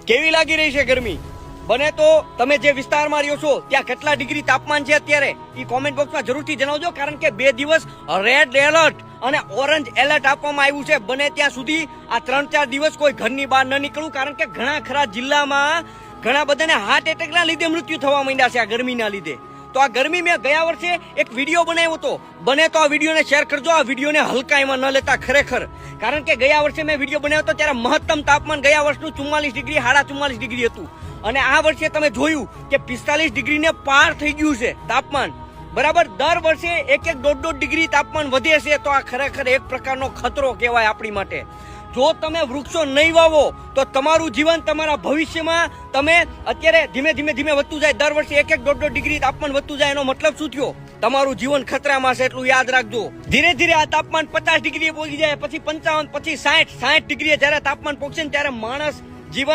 કેવી લાગી રહી છે ગરમી? બને તો તમે જે વિસ્તારમાં રહ્યો છો ત્યાં કેટલા ડિગ્રી તાપમાન છે અત્યારે એ કોમેન્ટ બોક્સમાં જરૂરથી જણાવજો, કારણ કે 2 દિવસ રેડ એલર્ટ અને ઓરેન્જ એલર્ટ આપવામાં આવ્યું છે. બને ત્યાં સુધી આ 3-4 દિવસ કોઈ ઘરની બહાર ન નીકળવું, કારણ કે ઘણા ખરા જિલ્લામાં ઘણા બધાને હાર્ટ એટેકના લીધે મૃત્યુ થવા માંડ્યા છે આ ગરમીના લીધે. તો આ ગરમી મેં ગયા વર્ષે એક વિડીયો બનાવ્યો હતો, બને તો આ વિડીયોને શેર કરજો. આ વિડીયોને હલકાઈમાં ન લેતા ખરેખર, કારણ કે ગયા વર્ષે મેં વિડીયો બનાવ્યો હતો ત્યારે મહત્તમ તાપમાન ગયા વર્ષનું 44 ડિગ્રી 44.5 ડિગ્રી હતું, અને આ વર્ષે તમે જોયું કે 45 ડિગ્રીને પાર થઈ ગયું છે તાપમાન. બરાબર, દર વર્ષે 1-1.5 ડિગ્રી તાપમાન વધે છે. તો આ ખરેખર એક પ્રકારનો ખતરો કહેવાય આપણી માટે. જો તમે વૃક્ષો નહીં વાવો તો તમારું જીવન તમારા ભવિષ્યમાં તમે અત્યારે ધીમે ધીમે વધતું જાય. દર વર્ષે 1-1.5 ડિગ્રી તાપમાન વધતું જાય, એનો મતલબ શું થયો? તમારું જીવન ખતરામાં છે, એટલું યાદ રાખજો. ધીરે ધીરે આ તાપમાન 50 ડિગ્રીએ પહોંચી જાય, પછી 55, પછી 60 ડિગ્રીએ જયારે તાપમાન પહોંચે ને ત્યારે માણસ જીવન